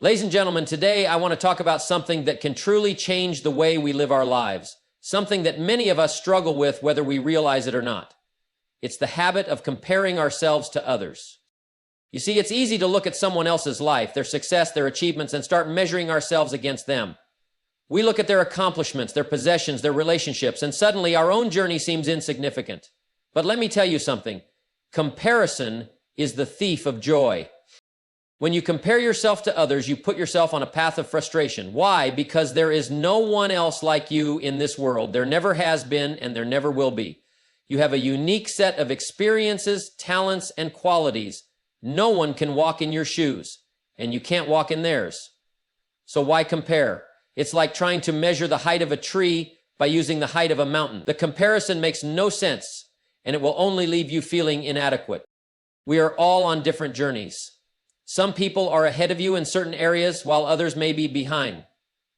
Ladies and gentlemen, today I want to talk about something that can truly change the way we live our lives, something that many of us struggle with whether we realize it or not. It's the habit of comparing ourselves to others. You see, it's easy to look at someone else's life, their success, their achievements, and start measuring ourselves against them. We look at their accomplishments, their possessions, their relationships, and suddenly our own journey seems insignificant. But let me tell you something. Comparison is the thief of joy. When you compare yourself to others, you put yourself on a path of frustration. Why? Because there is no one else like you in this world. There never has been, and there never will be. You have a unique set of experiences, talents, and qualities. No one can walk in your shoes, and you can't walk in theirs. So why compare? It's like trying to measure the height of a tree by using the height of a mountain. The comparison makes no sense, and it will only leave you feeling inadequate. We are all on different journeys. Some people are ahead of you in certain areas while others may be behind.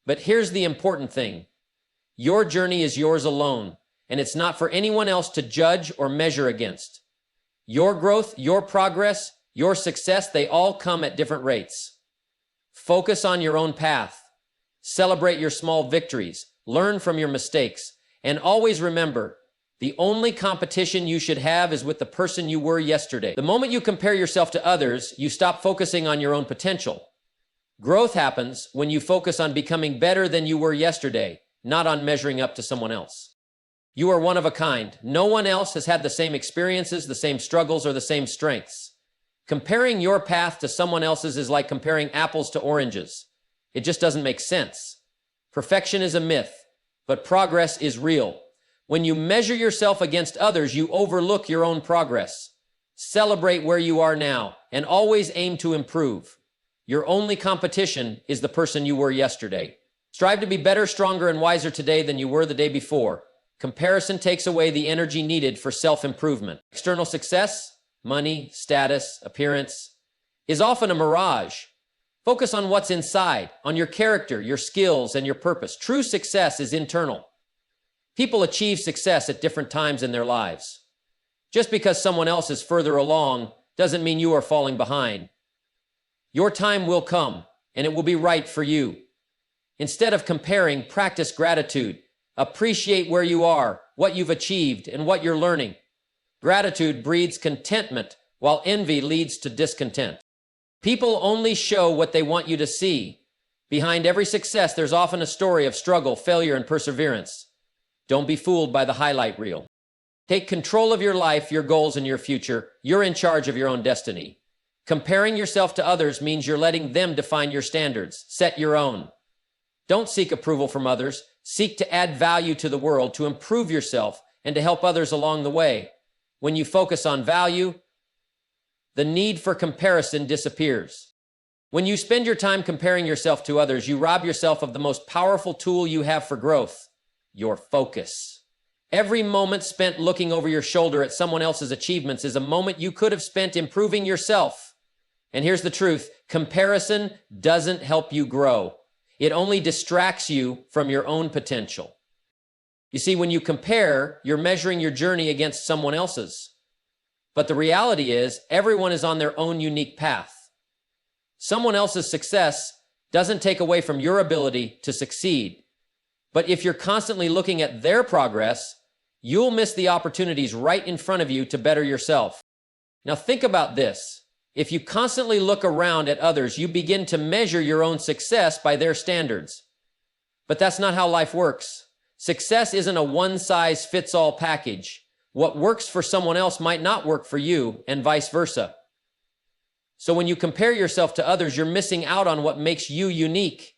But here's the important thing. Your journey is yours alone, and it's not for anyone else to judge or measure against. Your growth, your progress, your success, they all come at different rates. Focus on your own path. Celebrate your small victories. Learn from your mistakes. And always remember, the only competition you should have is with the person you were yesterday. The moment you compare yourself to others, you stop focusing on your own potential. Growth happens when you focus on becoming better than you were yesterday, not on measuring up to someone else. You are one of a kind. No one else has had the same experiences, the same struggles, or the same strengths. Comparing your path to someone else's is like comparing apples to oranges. It just doesn't make sense. Perfection is a myth, but progress is real. When you measure yourself against others, you overlook your own progress. Celebrate where you are now and always aim to improve. Your only competition is the person you were yesterday. Strive to be better, stronger, and wiser today than you were the day before. Comparison takes away the energy needed for self-improvement. External success, money, status, appearance, is often a mirage. Focus on what's inside, on your character, your skills, and your purpose. True success is internal. People achieve success at different times in their lives. Just because someone else is further along doesn't mean you are falling behind. Your time will come, and it will be right for you. Instead of comparing, practice gratitude. Appreciate where you are, what you've achieved, and what you're learning. Gratitude breeds contentment, while envy leads to discontent. People only show what they want you to see. Behind every success, there's often a story of struggle, failure, and perseverance. Don't be fooled by the highlight reel. Take control of your life, your goals, and your future. You're in charge of your own destiny. Comparing yourself to others means you're letting them define your standards. Set your own. Don't seek approval from others. Seek to add value to the world, to improve yourself, and to help others along the way. When you focus on value, the need for comparison disappears. When you spend your time comparing yourself to others, you rob yourself of the most powerful tool you have for growth, your focus. Every moment spent looking over your shoulder at someone else's achievements is a moment you could have spent improving yourself. And here's the truth, comparison doesn't help you grow. It only distracts you from your own potential. You see, when you compare, you're measuring your journey against someone else's. But the reality is, everyone is on their own unique path. Someone else's success doesn't take away from your ability to succeed. But if you're constantly looking at their progress, you'll miss the opportunities right in front of you to better yourself. Now think about this. If you constantly look around at others, you begin to measure your own success by their standards. But that's not how life works. Success isn't a one-size-fits-all package. What works for someone else might not work for you, and vice versa. So when you compare yourself to others, you're missing out on what makes you unique.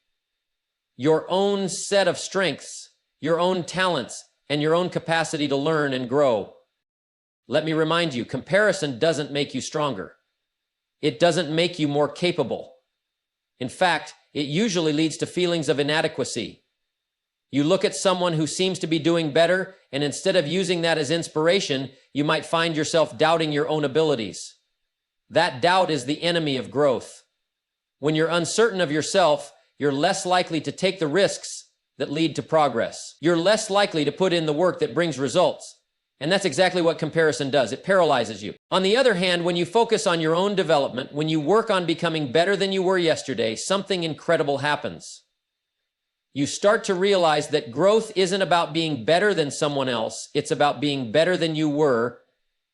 Your own set of strengths, your own talents, and your own capacity to learn and grow. Let me remind you, comparison doesn't make you stronger. It doesn't make you more capable. In fact, it usually leads to feelings of inadequacy. You look at someone who seems to be doing better, and instead of using that as inspiration, you might find yourself doubting your own abilities. That doubt is the enemy of growth. When you're uncertain of yourself, you're less likely to take the risks that lead to progress. You're less likely to put in the work that brings results. And that's exactly what comparison does. It paralyzes you. On the other hand, when you focus on your own development, when you work on becoming better than you were yesterday, something incredible happens. You start to realize that growth isn't about being better than someone else. It's about being better than you were.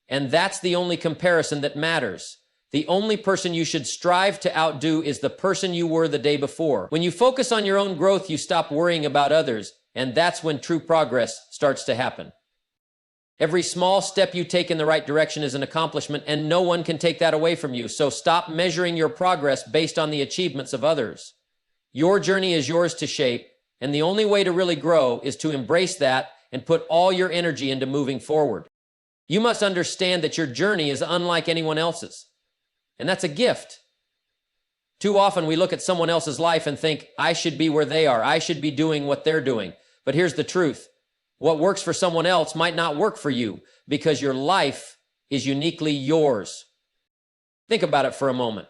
And that's the only comparison that matters. The only person you should strive to outdo is the person you were the day before. When you focus on your own growth, you stop worrying about others. And that's when true progress starts to happen. Every small step you take in the right direction is an accomplishment, and no one can take that away from you. So stop measuring your progress based on the achievements of others. Your journey is yours to shape, and the only way to really grow is to embrace that and put all your energy into moving forward. You must understand that your journey is unlike anyone else's, and that's a gift. Too often we look at someone else's life and think, I should be where they are. I should be doing what they're doing. But here's the truth. What works for someone else might not work for you because your life is uniquely yours. Think about it for a moment.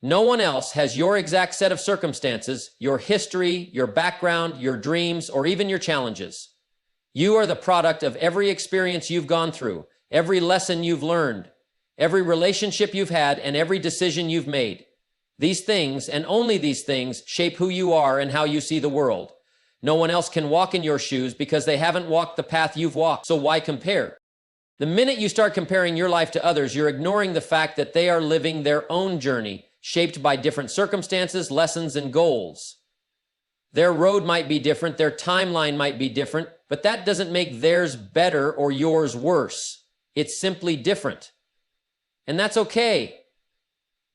No one else has your exact set of circumstances, your history, your background, your dreams, or even your challenges. You are the product of every experience you've gone through, every lesson you've learned, every relationship you've had, and every decision you've made. These things, and only these things, shape who you are and how you see the world. No one else can walk in your shoes because they haven't walked the path you've walked, so why compare? The minute you start comparing your life to others, you're ignoring the fact that they are living their own journey, shaped by different circumstances, lessons, and goals. Their road might be different, their timeline might be different, but that doesn't make theirs better or yours worse. It's simply different. And that's okay.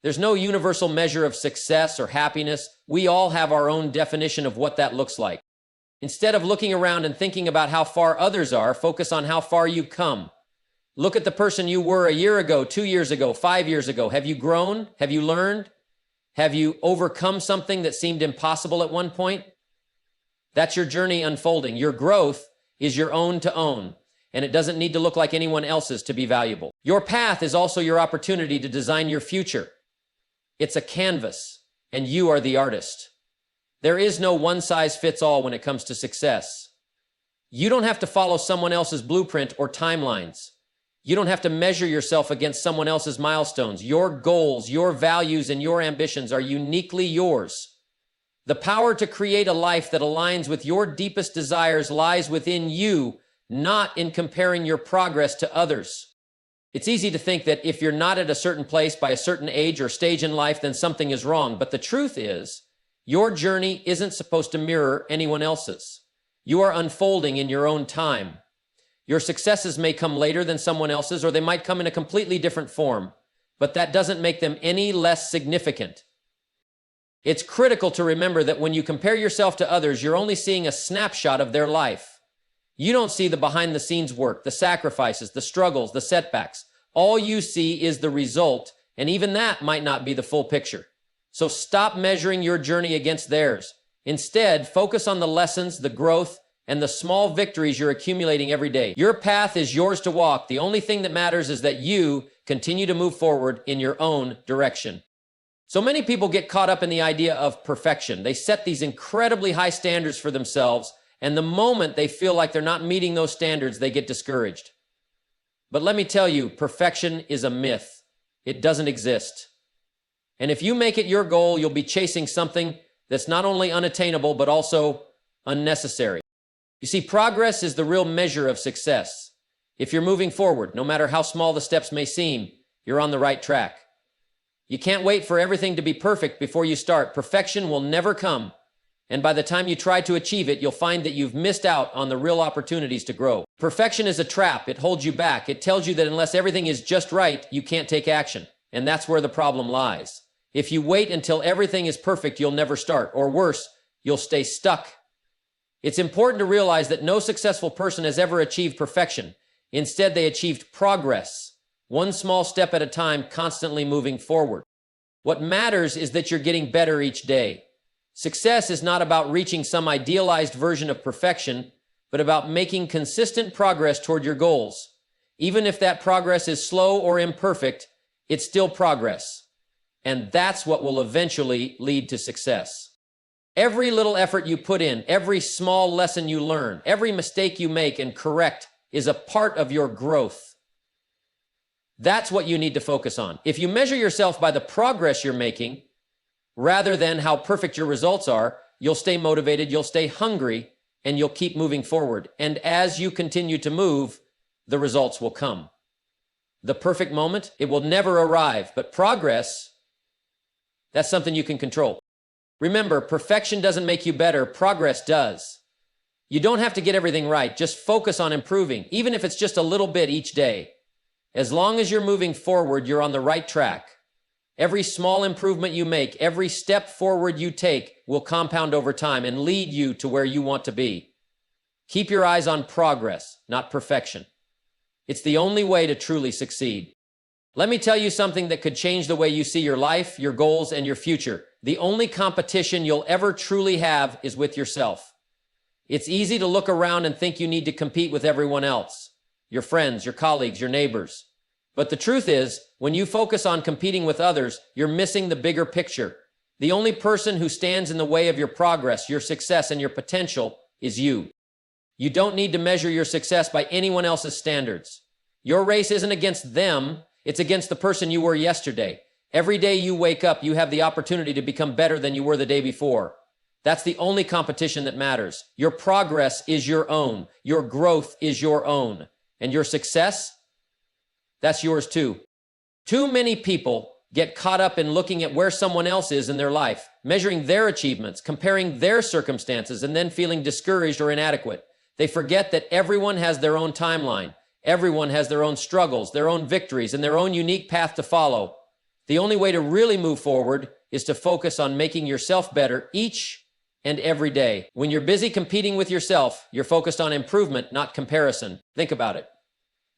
There's no universal measure of success or happiness. We all have our own definition of what that looks like. Instead of looking around and thinking about how far others are, focus on how far you've come. Look at the person you were a year ago, 2 years ago, 5 years ago. Have you grown? Have you learned? Have you overcome something that seemed impossible at one point? That's your journey unfolding. Your growth is your own to own, and it doesn't need to look like anyone else's to be valuable. Your path is also your opportunity to design your future. It's a canvas, and you are the artist. There is no one-size-fits-all when it comes to success. You don't have to follow someone else's blueprint or timelines. You don't have to measure yourself against someone else's milestones. Your goals, your values, and your ambitions are uniquely yours. The power to create a life that aligns with your deepest desires lies within you, not in comparing your progress to others. It's easy to think that if you're not at a certain place by a certain age or stage in life, then something is wrong. But the truth is, your journey isn't supposed to mirror anyone else's. You are unfolding in your own time. Your successes may come later than someone else's, or they might come in a completely different form, but that doesn't make them any less significant. It's critical to remember that when you compare yourself to others, you're only seeing a snapshot of their life. You don't see the behind-the-scenes work, the sacrifices, the struggles, the setbacks. All you see is the result, and even that might not be the full picture. So stop measuring your journey against theirs. Instead, focus on the lessons, the growth, and the small victories you're accumulating every day. Your path is yours to walk. The only thing that matters is that you continue to move forward in your own direction. So many people get caught up in the idea of perfection. They set these incredibly high standards for themselves, and the moment they feel like they're not meeting those standards, they get discouraged. But let me tell you, perfection is a myth. It doesn't exist. And if you make it your goal, you'll be chasing something that's not only unattainable, but also unnecessary. You see, progress is the real measure of success. If you're moving forward, no matter how small the steps may seem, you're on the right track. You can't wait for everything to be perfect before you start. Perfection will never come. And by the time you try to achieve it, you'll find that you've missed out on the real opportunities to grow. Perfection is a trap. It holds you back. It tells you that unless everything is just right, you can't take action. And that's where the problem lies. If you wait until everything is perfect, you'll never start. Or worse, you'll stay stuck. It's important to realize that no successful person has ever achieved perfection. Instead, they achieved progress, one small step at a time, constantly moving forward. What matters is that you're getting better each day. Success is not about reaching some idealized version of perfection, but about making consistent progress toward your goals. Even if that progress is slow or imperfect, it's still progress. And that's what will eventually lead to success. Every little effort you put in, every small lesson you learn, every mistake you make and correct is a part of your growth. That's what you need to focus on. If you measure yourself by the progress you're making, rather than how perfect your results are, you'll stay motivated, you'll stay hungry, and you'll keep moving forward. And as you continue to move, the results will come. The perfect moment, it will never arrive, but progress, that's something you can control. Remember, perfection doesn't make you better, progress does. You don't have to get everything right, just focus on improving, even if it's just a little bit each day. As long as you're moving forward, you're on the right track. Every small improvement you make, every step forward you take will compound over time and lead you to where you want to be. Keep your eyes on progress, not perfection. It's the only way to truly succeed. Let me tell you something that could change the way you see your life, your goals, and your future. The only competition you'll ever truly have is with yourself. It's easy to look around and think you need to compete with everyone else, your friends, your colleagues, your neighbors. But the truth is, when you focus on competing with others, you're missing the bigger picture. The only person who stands in the way of your progress, your success, and your potential is you. You don't need to measure your success by anyone else's standards. Your race isn't against them, it's against the person you were yesterday. Every day you wake up, you have the opportunity to become better than you were the day before. That's the only competition that matters. Your progress is your own. Your growth is your own. And your success, that's yours too. Too many people get caught up in looking at where someone else is in their life, measuring their achievements, comparing their circumstances, and then feeling discouraged or inadequate. They forget that everyone has their own timeline. Everyone has their own struggles, their own victories, and their own unique path to follow. The only way to really move forward is to focus on making yourself better each and every day. When you're busy competing with yourself, you're focused on improvement, not comparison. Think about it.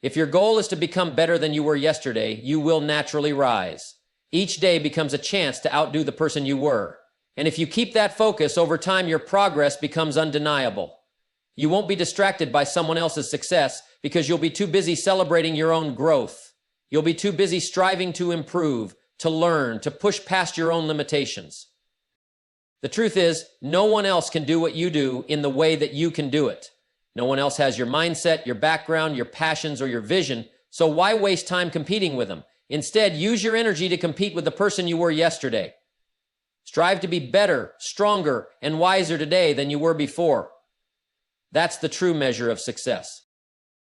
If your goal is to become better than you were yesterday, you will naturally rise. Each day becomes a chance to outdo the person you were. And if you keep that focus, over time your progress becomes undeniable. You won't be distracted by someone else's success because you'll be too busy celebrating your own growth. You'll be too busy striving to improve, to learn, to push past your own limitations. The truth is, no one else can do what you do in the way that you can do it. No one else has your mindset, your background, your passions, or your vision, so why waste time competing with them? Instead, use your energy to compete with the person you were yesterday. Strive to be better, stronger, and wiser today than you were before. That's the true measure of success.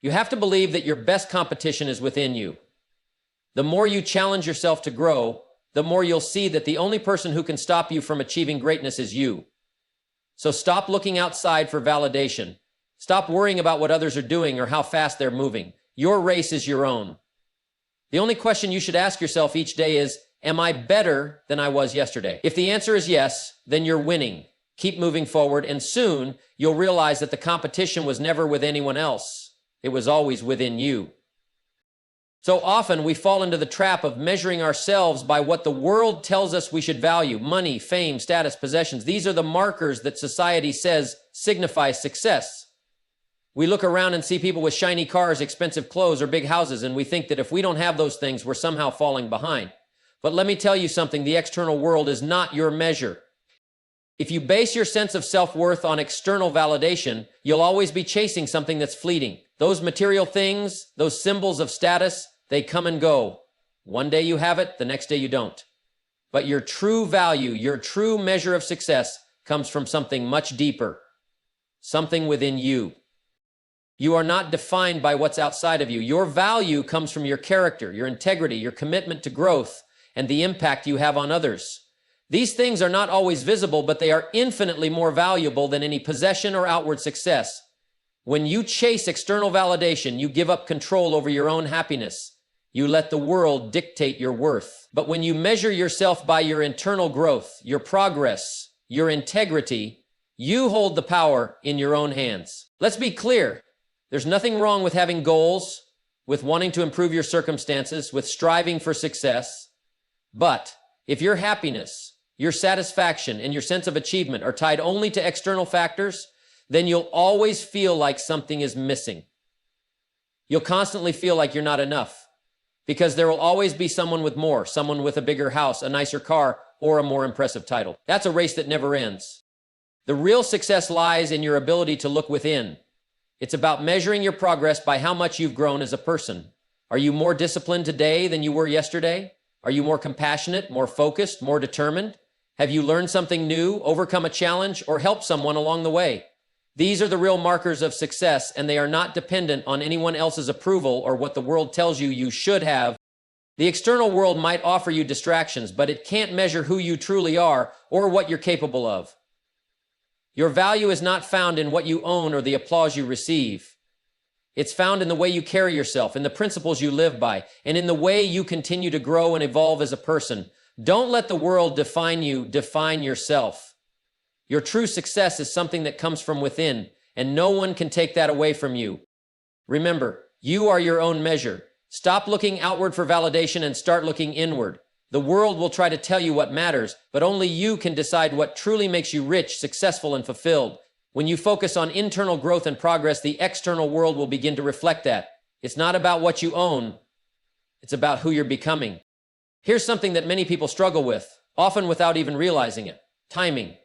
You have to believe that your best competition is within you. The more you challenge yourself to grow, the more you'll see that the only person who can stop you from achieving greatness is you. So stop looking outside for validation. Stop worrying about what others are doing or how fast they're moving. Your race is your own. The only question you should ask yourself each day is, am I better than I was yesterday? If the answer is yes, then you're winning. Keep moving forward, and soon you'll realize that the competition was never with anyone else. It was always within you. So often we fall into the trap of measuring ourselves by what the world tells us we should value: money, fame, status, possessions. These are the markers that society says signify success. We look around and see people with shiny cars, expensive clothes, or big houses, and we think that if we don't have those things, we're somehow falling behind. But let me tell you something, the external world is not your measure. If you base your sense of self-worth on external validation, you'll always be chasing something that's fleeting. Those material things, those symbols of status, they come and go. One day you have it, the next day you don't. But your true value, your true measure of success comes from something much deeper, something within you. You are not defined by what's outside of you. Your value comes from your character, your integrity, your commitment to growth, and the impact you have on others. These things are not always visible, but they are infinitely more valuable than any possession or outward success. When you chase external validation, you give up control over your own happiness. You let the world dictate your worth. But when you measure yourself by your internal growth, your progress, your integrity, you hold the power in your own hands. Let's be clear. There's nothing wrong with having goals, with wanting to improve your circumstances, with striving for success. But if your happiness, your satisfaction, and your sense of achievement are tied only to external factors, then you'll always feel like something is missing. You'll constantly feel like you're not enough, because there will always be someone with more, someone with a bigger house, a nicer car, or a more impressive title. That's a race that never ends. The real success lies in your ability to look within. It's about measuring your progress by how much you've grown as a person. Are you more disciplined today than you were yesterday? Are you more compassionate, more focused, more determined? Have you learned something new, overcome a challenge, or helped someone along the way? These are the real markers of success, and they are not dependent on anyone else's approval or what the world tells you you should have. The external world might offer you distractions, but it can't measure who you truly are or what you're capable of. Your value is not found in what you own or the applause you receive. It's found in the way you carry yourself, in the principles you live by, and in the way you continue to grow and evolve as a person. Don't let the world define you, define yourself. Your true success is something that comes from within, and no one can take that away from you. Remember, you are your own measure. Stop looking outward for validation and start looking inward. The world will try to tell you what matters, but only you can decide what truly makes you rich, successful, and fulfilled. When you focus on internal growth and progress, the external world will begin to reflect that. It's not about what you own. It's about who you're becoming. Here's something that many people struggle with, often without even realizing it: timing.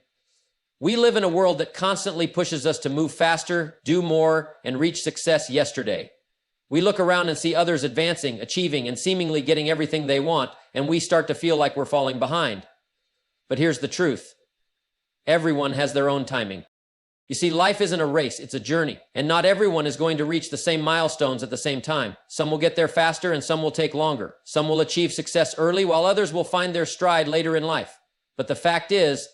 We live in a world that constantly pushes us to move faster, do more, and reach success yesterday. We look around and see others advancing, achieving, and seemingly getting everything they want, and we start to feel like we're falling behind. But here's the truth. Everyone has their own timing. You see, life isn't a race, it's a journey, and not everyone is going to reach the same milestones at the same time. Some will get there faster and some will take longer. Some will achieve success early while others will find their stride later in life. But the fact is,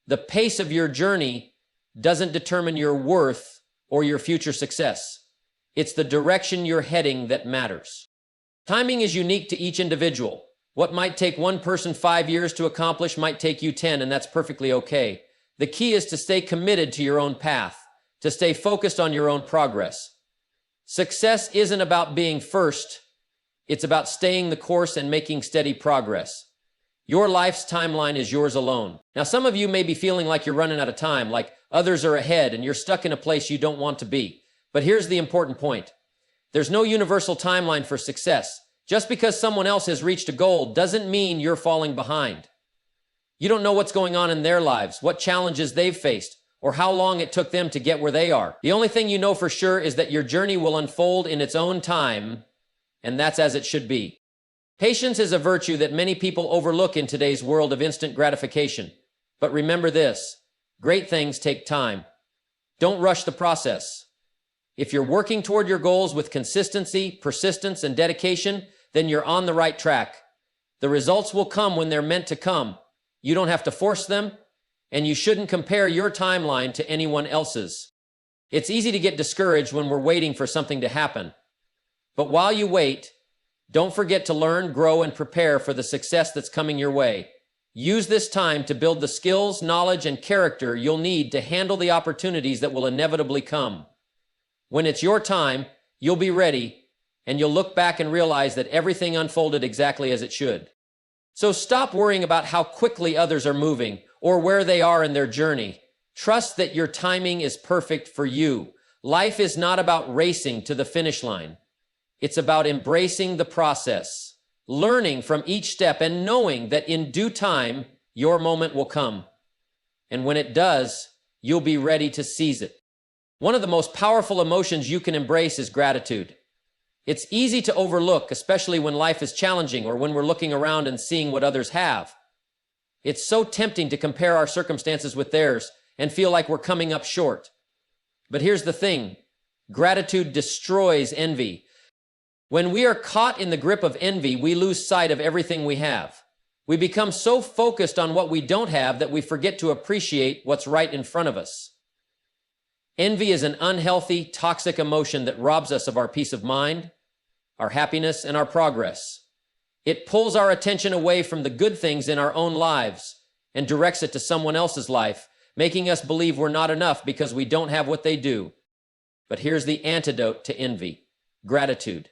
the pace of your journey doesn't determine your worth or your future success. It's the direction you're heading that matters. Timing is unique to each individual. What might take one person 5 years to accomplish might take you 10, and that's perfectly okay. The key is to stay committed to your own path, to stay focused on your own progress. Success isn't about being first. It's about staying the course and making steady progress. Your life's timeline is yours alone. Now, some of you may be feeling like you're running out of time, like others are ahead and you're stuck in a place you don't want to be. But here's the important point. There's no universal timeline for success. Just because someone else has reached a goal doesn't mean you're falling behind. You don't know what's going on in their lives, what challenges they've faced, or how long it took them to get where they are. The only thing you know for sure is that your journey will unfold in its own time, and that's as it should be. Patience is a virtue that many people overlook in today's world of instant gratification. But remember this: great things take time. Don't rush the process. If you're working toward your goals with consistency, persistence, and dedication, then you're on the right track. The results will come when they're meant to come. You don't have to force them, and you shouldn't compare your timeline to anyone else's. It's easy to get discouraged when we're waiting for something to happen. But while you wait, don't forget to learn, grow, and prepare for the success that's coming your way. Use this time to build the skills, knowledge, and character you'll need to handle the opportunities that will inevitably come. When it's your time, you'll be ready, and you'll look back and realize that everything unfolded exactly as it should. So stop worrying about how quickly others are moving or where they are in their journey. Trust that your timing is perfect for you. Life is not about racing to the finish line. It's about embracing the process, learning from each step, and knowing that in due time, your moment will come. And when it does, you'll be ready to seize it. One of the most powerful emotions you can embrace is gratitude. It's easy to overlook, especially when life is challenging or when we're looking around and seeing what others have. It's so tempting to compare our circumstances with theirs and feel like we're coming up short. But here's the thing: gratitude destroys envy. When we are caught in the grip of envy, we lose sight of everything we have. We become so focused on what we don't have that we forget to appreciate what's right in front of us. Envy is an unhealthy, toxic emotion that robs us of our peace of mind, our happiness, and our progress. It pulls our attention away from the good things in our own lives and directs it to someone else's life, making us believe we're not enough because we don't have what they do. But here's the antidote to envy: gratitude.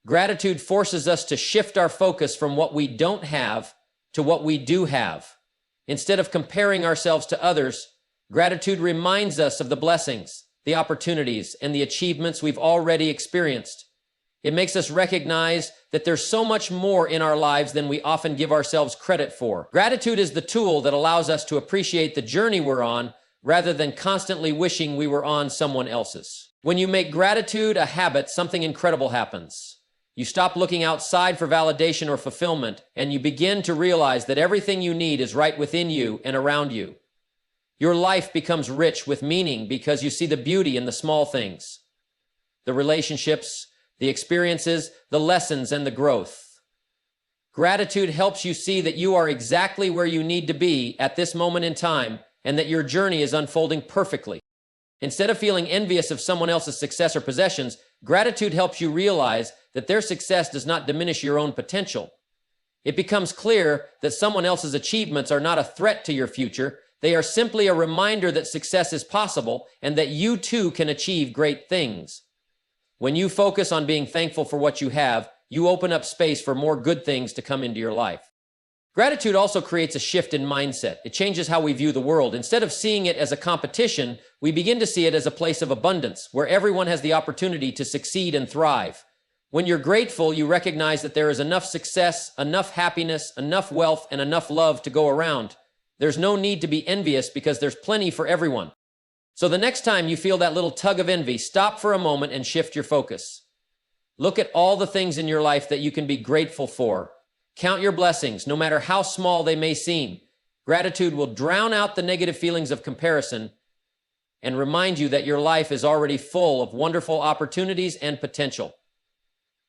Gratitude forces us to shift our focus from what we don't have to what we do have. Instead of comparing ourselves to others, gratitude reminds us of the blessings, the opportunities, and the achievements we've already experienced. It makes us recognize that there's so much more in our lives than we often give ourselves credit for. Gratitude is the tool that allows us to appreciate the journey we're on rather than constantly wishing we were on someone else's. When you make gratitude a habit, something incredible happens. You stop looking outside for validation or fulfillment, and you begin to realize that everything you need is right within you and around you. Your life becomes rich with meaning because you see the beauty in the small things, the relationships, the experiences, the lessons, and the growth. Gratitude helps you see that you are exactly where you need to be at this moment in time and that your journey is unfolding perfectly. Instead of feeling envious of someone else's success or possessions, gratitude helps you realize that their success does not diminish your own potential. It becomes clear that someone else's achievements are not a threat to your future. They are simply a reminder that success is possible and that you too can achieve great things. When you focus on being thankful for what you have, you open up space for more good things to come into your life. Gratitude also creates a shift in mindset. It changes how we view the world. Instead of seeing it as a competition, we begin to see it as a place of abundance, where everyone has the opportunity to succeed and thrive. When you're grateful, you recognize that there is enough success, enough happiness, enough wealth, and enough love to go around. There's no need to be envious because there's plenty for everyone. So the next time you feel that little tug of envy, stop for a moment and shift your focus. Look at all the things in your life that you can be grateful for. Count your blessings, no matter how small they may seem. Gratitude will drown out the negative feelings of comparison and remind you that your life is already full of wonderful opportunities and potential.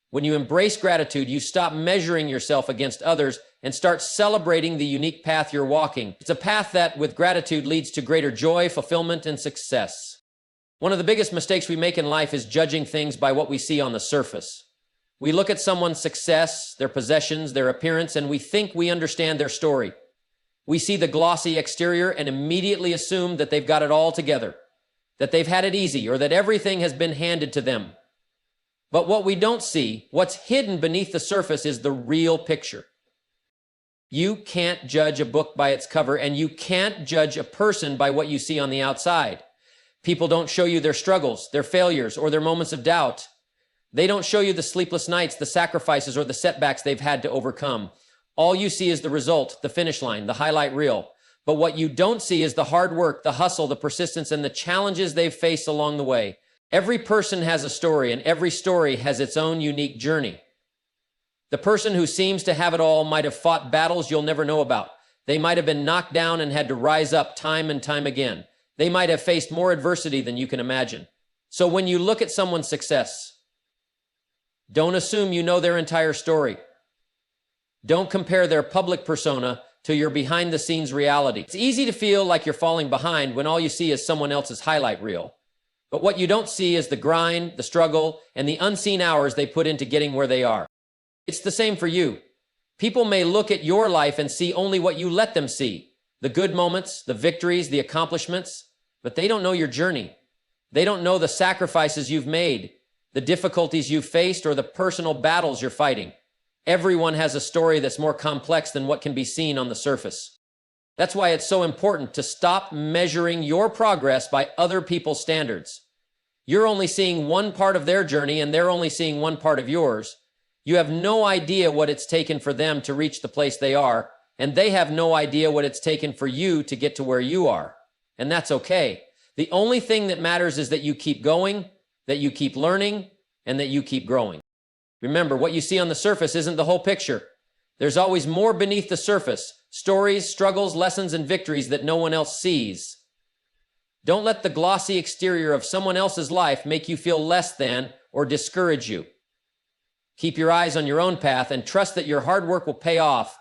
When you embrace gratitude, you stop measuring yourself against others and start celebrating the unique path you're walking. It's a path that, with gratitude, leads to greater joy, fulfillment, and success. One of the biggest mistakes we make in life is judging things by what we see on the surface. We look at someone's success, their possessions, their appearance, and we think we understand their story. We see the glossy exterior and immediately assume that they've got it all together, that they've had it easy, or that everything has been handed to them. But what we don't see, what's hidden beneath the surface, is the real picture. You can't judge a book by its cover, and you can't judge a person by what you see on the outside. People don't show you their struggles, their failures, or their moments of doubt. They don't show you the sleepless nights, the sacrifices, or the setbacks they've had to overcome. All you see is the result, the finish line, the highlight reel. But what you don't see is the hard work, the hustle, the persistence, and the challenges they've faced along the way. Every person has a story, and every story has its own unique journey. The person who seems to have it all might have fought battles you'll never know about. They might have been knocked down and had to rise up time and time again. They might have faced more adversity than you can imagine. So when you look at someone's success, don't assume you know their entire story. Don't compare their public persona to your behind-the-scenes reality. It's easy to feel like you're falling behind when all you see is someone else's highlight reel. But what you don't see is the grind, the struggle, and the unseen hours they put into getting where they are. It's the same for you. People may look at your life and see only what you let them see, the good moments, the victories, the accomplishments, but they don't know your journey. They don't know the sacrifices you've made, the difficulties you've faced, or the personal battles you're fighting. Everyone has a story that's more complex than what can be seen on the surface. That's why it's so important to stop measuring your progress by other people's standards. You're only seeing one part of their journey, and they're only seeing one part of yours. You have no idea what it's taken for them to reach the place they are, and they have no idea what it's taken for you to get to where you are. And that's okay. The only thing that matters is that you keep going, that you keep learning, and that you keep growing. Remember, what you see on the surface isn't the whole picture. There's always more beneath the surface, stories, struggles, lessons, and victories that no one else sees. Don't let the glossy exterior of someone else's life make you feel less than or discourage you. Keep your eyes on your own path and trust that your hard work will pay off,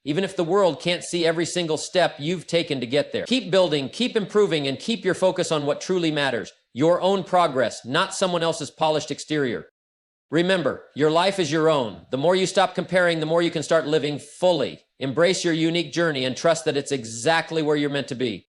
even if the world can't see every single step you've taken to get there. Keep building, keep improving, and keep your focus on what truly matters, your own progress, not someone else's polished exterior. Remember, your life is your own. The more you stop comparing, the more you can start living fully. Embrace your unique journey and trust that it's exactly where you're meant to be.